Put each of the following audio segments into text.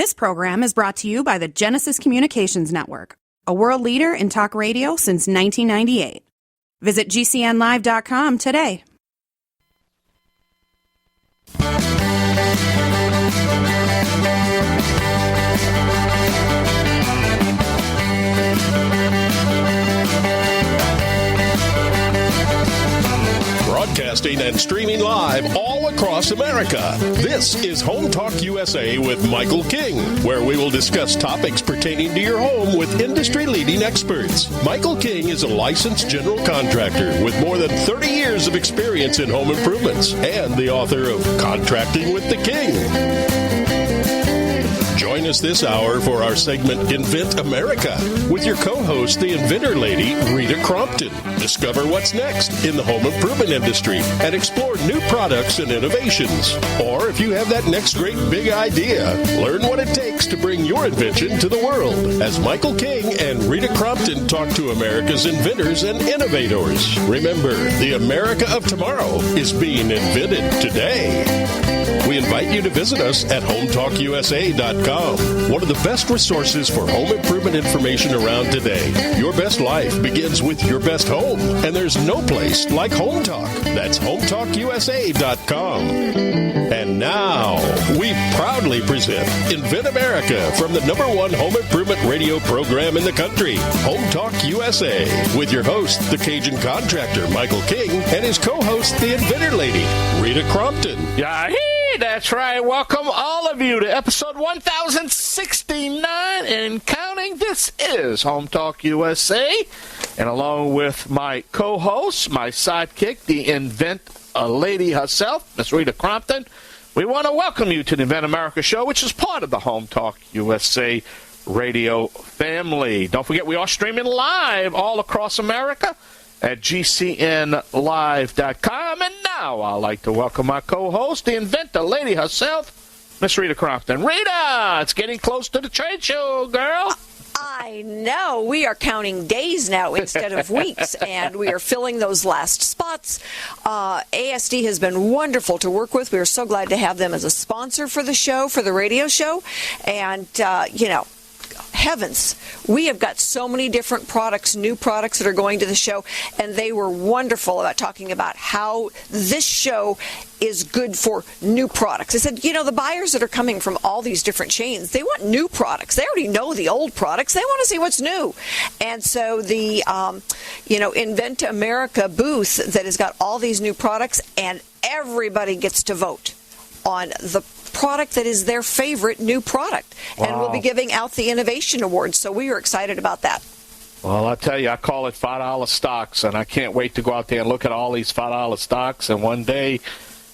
This program is brought to you by the Genesis Communications Network, a world leader in talk radio since 1998. Visit GCNlive.com today. Broadcasting and streaming live all across America. This is Home Talk USA with Michael King, where we will discuss topics pertaining to your home with industry-leading experts. Michael King is a licensed general contractor with more than 30 years of experience in home improvements and the author of Contracting with the King. Join us this hour for our segment Invent America with your co-host, the inventor lady, Rita Crompton. Discover what's next in the home improvement industry and explore new products and innovations. Or if you have that next great big idea, learn what it takes to bring your invention to the world as Michael King and Rita Crompton talk to America's inventors and innovators. Remember, the America of tomorrow is being invented today. We invite you to visit us at HomeTalkUSA.com, one of the best resources for home improvement information around today. Your best life begins with your best home, and there's no place like Home Talk. That's HomeTalkUSA.com. And now, we proudly present Invent America from the #1 home improvement radio program in the country, Home Talk USA, with your host, the Cajun contractor, Michael King, and his co-host, the inventor lady, Rita Crompton. Yahee! That's right. Welcome all of you to episode 1069 and counting. This is Home Talk USA. And along with my co-host, my sidekick, the invent lady herself, Miss Rita Crompton, we want to welcome you to the Invent America show, which is part of the Home Talk USA radio family. Don't forget, we are streaming live all across America at GCNlive.com. And now I'd like to welcome my co-host, the inventor lady herself, Miss Rita Crompton. Rita, it's getting close to the trade show, girl. I know. We are counting days now instead of weeks, and we are filling those last spots. ASD has been wonderful to work with. We are so glad to have them as a sponsor for the show, for the radio show. And, heavens, we have got so many different products, new products that are going to the show, and they were wonderful about talking about how this show is good for new products. They said, the buyers that are coming from all these different chains, they want new products. They already know the old products. They want to see what's new. And so the, Invent America booth that has got all these new products, and everybody gets to vote on the product that is their favorite new product. Wow. And we'll be giving out the Innovation Awards, so we are excited about that. Well, I'll tell you, I call it $5 stocks, and I can't wait to go out there and look at all these $5 stocks. And one day,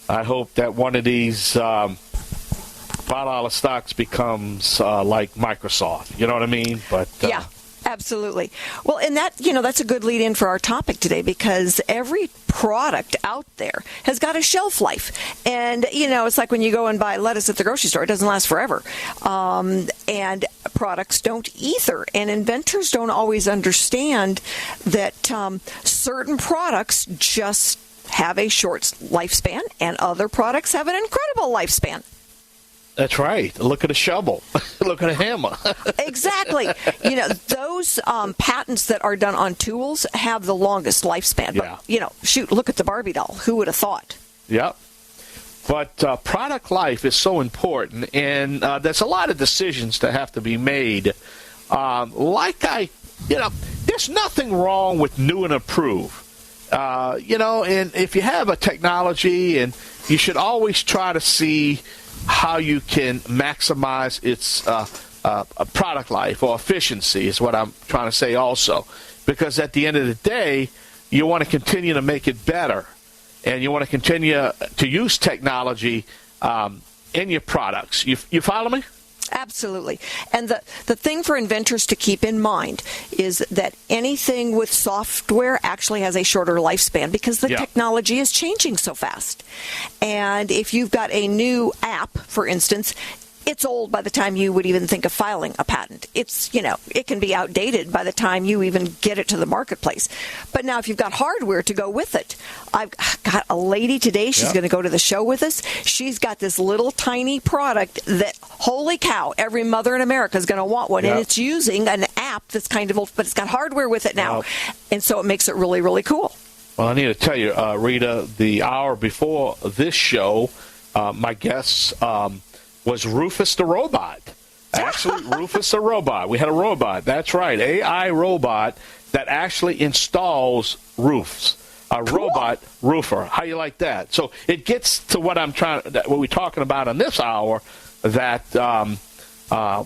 I hope that one of these $5 stocks becomes like Microsoft. You know what I mean? But yeah. Absolutely. Well, and that's a good lead in for our topic today, because every product out there has got a shelf life. And, it's like when you go and buy lettuce at the grocery store, it doesn't last forever. And products don't either. And inventors don't always understand that certain products just have a short lifespan and other products have an incredible lifespan. That's right. Look at a shovel. Look at a hammer. Exactly. Those patents that are done on tools have the longest lifespan. Yeah. But, look at the Barbie doll. Who would have thought? Yep. But product life is so important, and there's a lot of decisions that have to be made. There's nothing wrong with new and improved. And if you have a technology, and you should always try to see how you can maximize its product life or efficiency is what I'm trying to say also. Because at the end of the day, you want to continue to make it better, and you want to continue to use technology in your products. You follow me? Absolutely. And the thing for inventors to keep in mind is that anything with software actually has a shorter lifespan, because the technology is changing so fast. And if you've got a new app, for instance, it's old by the time you would even think of filing a patent. It's, it can be outdated by the time you even get it to the marketplace. But now if you've got hardware to go with it, I've got a lady today, she's going to go to the show with us. She's got this little tiny product that, holy cow, every mother in America is going to want one. And it's using an app that's kind of old, but it's got hardware with it now. And so it makes it really, really cool. Well, I need to tell you, Rita, the hour before this show, my guest was Rufus the robot. Actually, Rufus the robot. We had a robot. That's right, AI robot that actually installs roofs. A robot roofer. How you like that? So it gets to what what we're talking about in this hour, that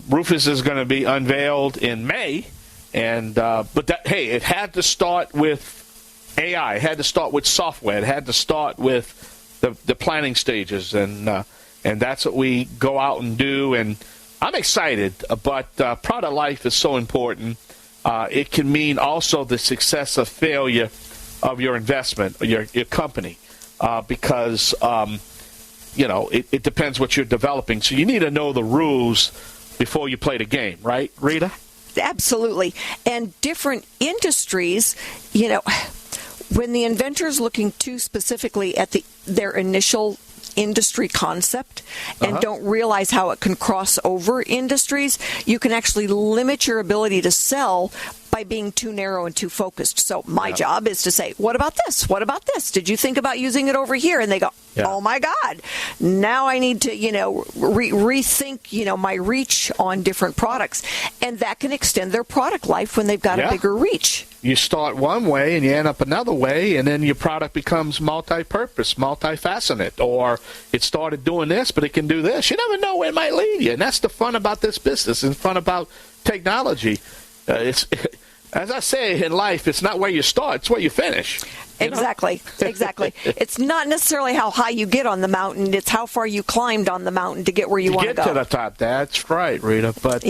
Rufus is going to be unveiled in May, and it had to start with AI. It had to start with software. It had to start with the planning stages, and that's what we go out and do. And I'm excited, but product life is so important. It can mean also the success or failure of your investment, or your company, because it depends what you're developing. So you need to know the rules before you play the game, right, Rita? Absolutely. And different industries, when the inventor is looking too specifically at their initial industry concept and don't realize how it can cross over industries, you can actually limit your ability to sell by being too narrow and too focused. So my job is to say, what about this? What about this? Did you think about using it over here? And they go, oh my God, now I need to, rethink, my reach on different products. And that can extend their product life when they've got a bigger reach. You start one way and you end up another way, and then your product becomes multi-purpose, multifaceted, or it started doing this, but it can do this. You never know where it might lead you. And that's the fun about this business and fun about technology. As I say in life, it's not where you start, it's where you finish. Exactly. It's not necessarily how high you get on the mountain, it's how far you climbed on the mountain to get where you want to go. Get to the top. That's right, Rita. But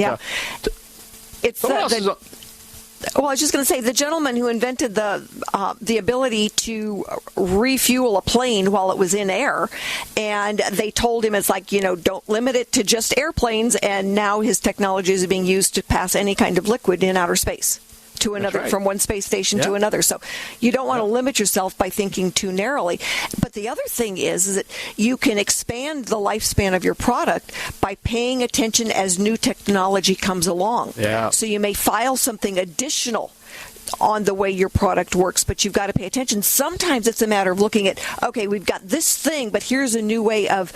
well, I was just going to say, the gentleman who invented the ability to refuel a plane while it was in air, and they told him, it's like, don't limit it to just airplanes, and now his technology is being used to pass any kind of liquid in outer space to another, from one space station to another. So you don't want to limit yourself by thinking too narrowly. But the other thing is that you can expand the lifespan of your product by paying attention as new technology comes along. So you may file something additional on the way your product works, but you've got to pay attention. Sometimes it's a matter of looking at, okay, we've got this thing, but here's a new way of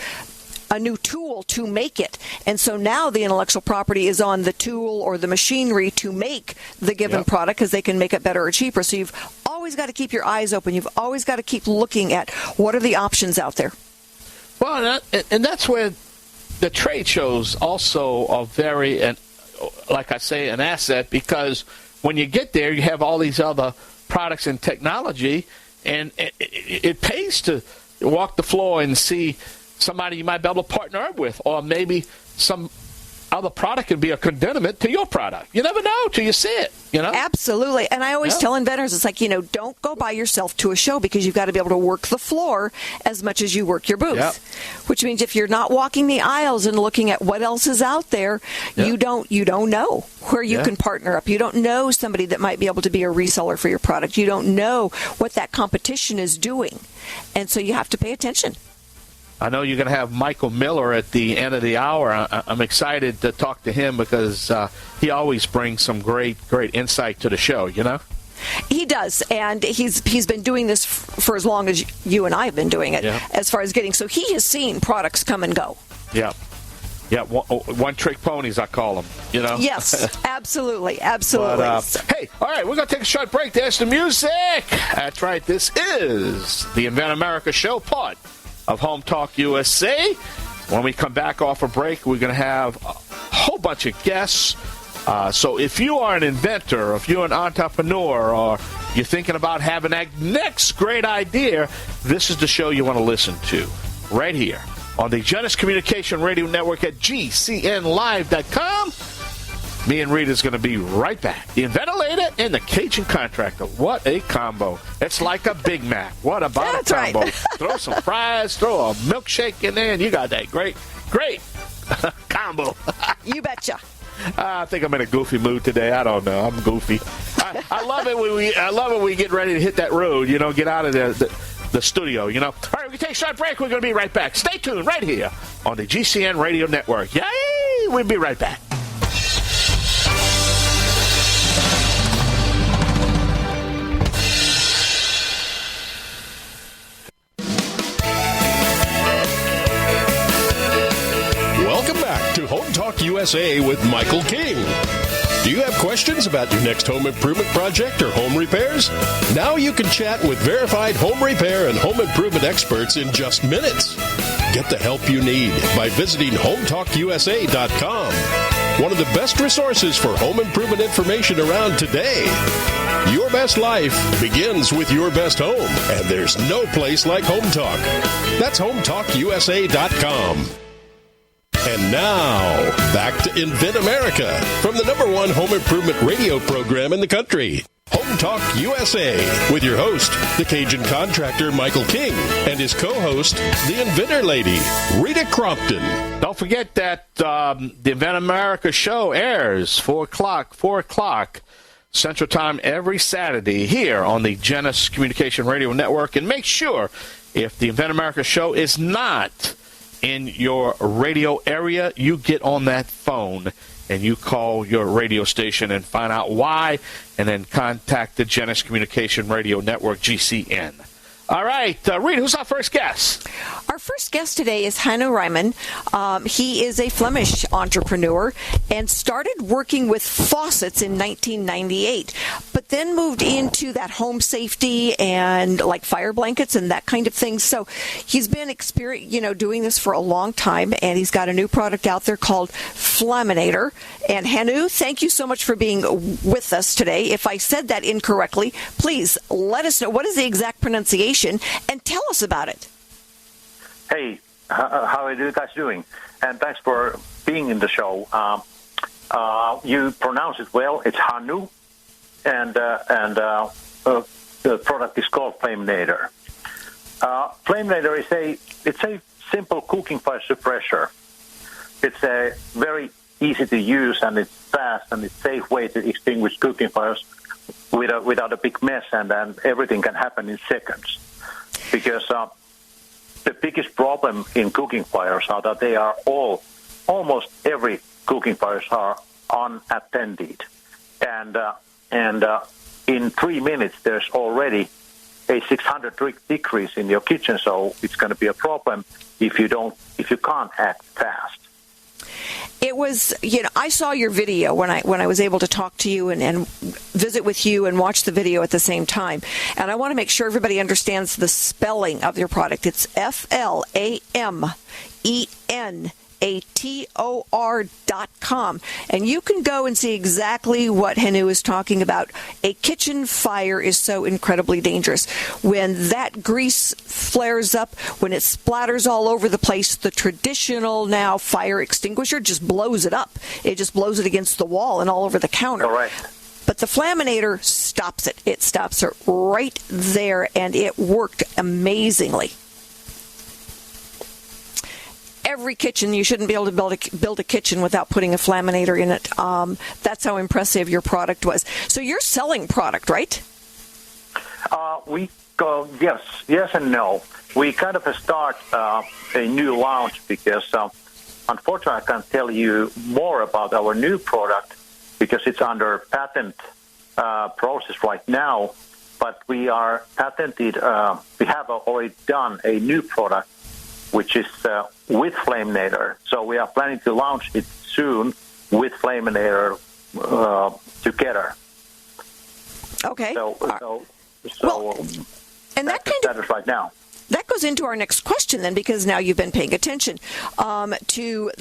a new tool to make it. And so now the intellectual property is on the tool or the machinery to make the given product, because they can make it better or cheaper. So you've always got to keep your eyes open. You've always got to keep looking at what are the options out there. Well, and that's where the trade shows also are very, and like I say, an asset, because when you get there, you have all these other products and technology, and it pays to walk the floor and see somebody you might be able to partner up with, or maybe some other product can be a condiment to your product. You never know till you see it, Absolutely. And I always tell inventors, it's like, don't go by yourself to a show, because you've got to be able to work the floor as much as you work your booth. Which means if you're not walking the aisles and looking at what else is out there, you don't know where you can partner up. You don't know somebody that might be able to be a reseller for your product. You don't know what that competition is doing. And so you have to pay attention. I know you're going to have Michael Miller at the end of the hour. I'm excited to talk to him, because he always brings some great insight to the show, He does, and he's been doing this for as long as you and I have been doing it, as far as getting. So he has seen products come and go. Yeah, one-trick ponies, I call them, Yes, absolutely. But, hey, all right, we're going to take a short break. There's the music. That's right. This is the Invent America show, part of Home Talk USA. When we come back off a break, we're going to have a whole bunch of guests. So if you are an inventor, or if you're an entrepreneur, or you're thinking about having that next great idea, this is the show you want to listen to right here on the Genesis Communication Radio Network at GCNlive.com. Me and Rita's going to be right back. The Inventilator and the Cajun Contractor. What a combo. It's like a Big Mac. What about a combo? Right. Throw some fries, throw a milkshake in there, and you got that great combo. You betcha. I think I'm in a goofy mood today. I don't know. I'm goofy. I love it when we get ready to hit that road. Get out of the studio. All right, we can take a short break. We're going to be right back. Stay tuned right here on the GCN Radio Network. Yay! We'll be right back. Welcome back to Home Talk USA with Michael King. Do you have questions about your next home improvement project or home repairs? Now you can chat with verified home repair and home improvement experts in just minutes. Get the help you need by visiting HomeTalkUSA.com, one of the best resources for home improvement information around today. Your best life begins with your best home, and there's no place like Home Talk. That's HomeTalkUSA.com. And now, back to Invent America from the #1 home improvement radio program in the country. Home Talk USA with your host, the Cajun contractor Michael King, and his co-host, the Inventor lady, Rita Crompton. Don't forget that the Invent America show airs 4 o'clock Central Time every Saturday here on the Genesis Communication Radio Network. And make sure, if the Invent America show is not in your radio area, you get on that phone and you call your radio station and find out why, and then contact the Genesis Communication Radio Network, GCN. All right, Rita, who's our first guest? Our first guest today is Hannu Reiman. He is a Flemish entrepreneur and started working with faucets in 1998, but then moved into that home safety and like fire blankets and that kind of thing. So he's been doing this for a long time, and he's got a new product out there called Flamenator. And Hannu, thank you so much for being with us today. If I said that incorrectly, please let us know what is the exact pronunciation and tell us about it. Hey, how are you guys doing? And thanks for being in the show. You pronounce it well. It's Hannu, and the product is called Flamenator. Flamenator is a simple cooking fire suppressor. It's a very easy to use, and it's fast and it's safe way to extinguish cooking fires without a big mess, and then everything can happen in seconds. Because the biggest problem in cooking fires are that they are almost every cooking fires are unattended, and in 3 minutes there's already a 600 decrease in your kitchen. So it's going to be a problem if you can't act fast. It was, I saw your video when I was able to talk to you and visit with you and watch the video at the same time. And I want to make sure everybody understands the spelling of your product. It's Flamenator.com. And you can go and see exactly what Hannu is talking about. A kitchen fire is so incredibly dangerous. When that grease flares up, when it splatters all over the place, the traditional now fire extinguisher just blows it up. It just blows it against the wall and all over the counter. Correct. But the Flamenator stops it. It stops it right there, and it worked amazingly. Every kitchen, you shouldn't be able to build a kitchen without putting a Flamenator in it. That's how impressive your product was. So you're selling product, right? We go yes and no. We kind of start a new launch because unfortunately I can't tell you more about our new product because it's under patent process right now. But we are patented. We have already done a new product, which is with Flamenator. So we are planning to launch it soon with Flamenator together. Okay. So and that's the status right now. That goes into our next question then, because now you've been paying attention to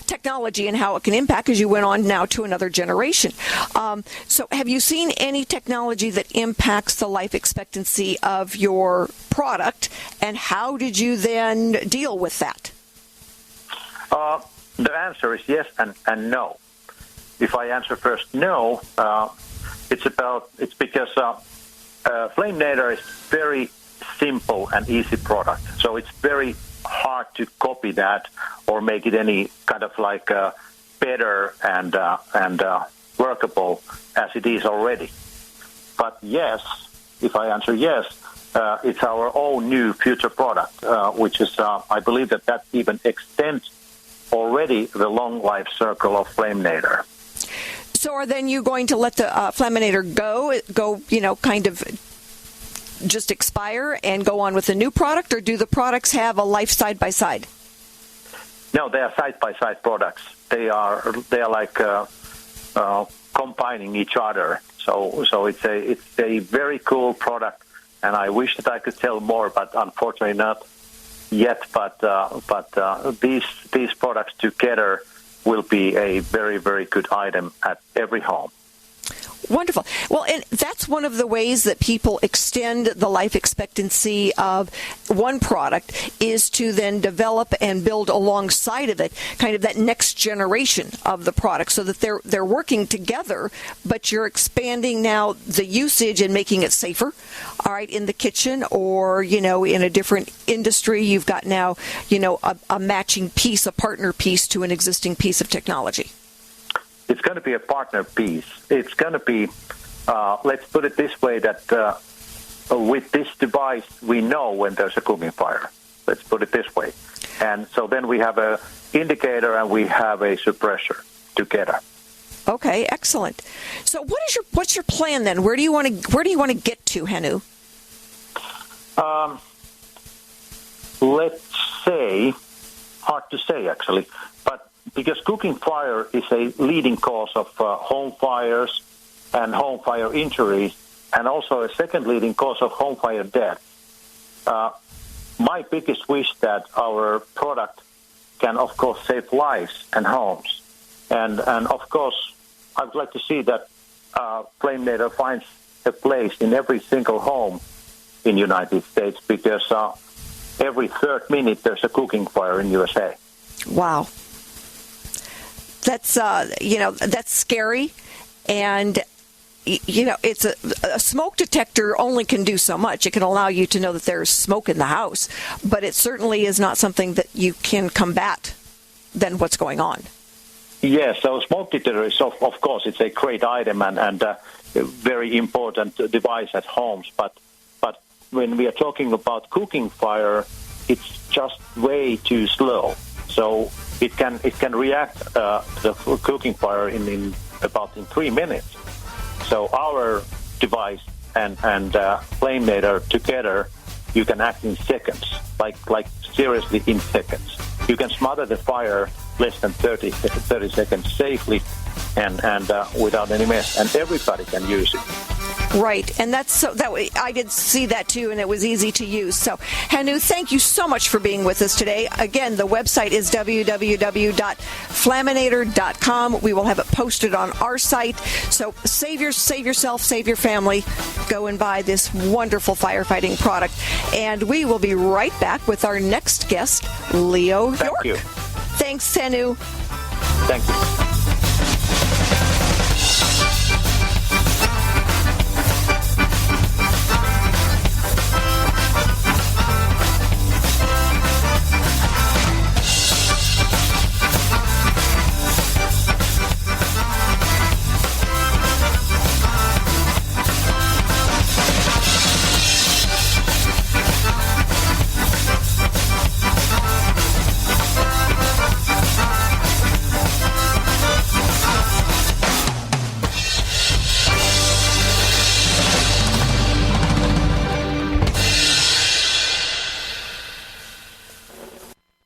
technology and how it can impact as you went on now to another generation. So have you seen any technology that impacts the life expectancy of your product, and how did you then deal with that? The answer is yes and no. If I answer first no, it's because Flamenator is very simple and easy product. So it's very hard to copy that or make it any kind of like better and workable as it is already. But yes, if I answer yes, it's our own new future product, which is, I believe that even extends already the long life circle of Flamenator. So are then you going to let the Flamenator go, kind of just expire and go on with a new product, or do the products have a life side by side? No, they are side by side products. They are like combining each other. So it's a very cool product, and I wish that I could tell more, but unfortunately not yet. But these products together will be a very, very good item at every home. Wonderful. Well, and that's one of the ways that people extend the life expectancy of one product, is to then develop and build alongside of it kind of that next generation of the product, so that they're working together, but you're expanding now the usage and making it safer. All right, in the kitchen or, in a different industry, you've got now, a matching piece, a partner piece to an existing piece of technology. It's going to be a partner piece. It's going to be, let's put it this way, that with this device, we know when there's a cooking fire. Let's put it this way. And so then we have a indicator and we have a suppressor together. Okay, excellent. So what's your plan then? Where do you want to get to, Hannu? Let's say, hard to say actually, but because cooking fire is a leading cause of home fires and home fire injuries, and also a second leading cause of home fire death. My biggest wish that our product can, of course, save lives and homes. And of course, I would like to see that Flamenator finds a place in every single home in the United States, because every third minute there's a cooking fire in USA. Wow. That's, that's scary. And, it's a smoke detector only can do so much. It can allow you to know that there's smoke in the house, but it certainly is not something that you can combat then what's going on. Yes, so smoke detector is, of course, it's a great item and a very important device at homes. But when we are talking about cooking fire, it's just way too slow. So it can react the cooking fire in about 3 minutes. So our device and Flamenator together, you can act in seconds, like seriously in seconds. You can smother the fire less than 30 seconds safely and without any mess, and everybody can use it. Right, and I did see that too, and it was easy to use. So, Hannu, thank you so much for being with us today. Again, the website is www.flamenator.com. We will have it posted on our site. So, save yourself, save your family. Go and buy this wonderful firefighting product, and we will be right back with our next guest, Leo York. Thank you. Thanks, Hannu. Thank you.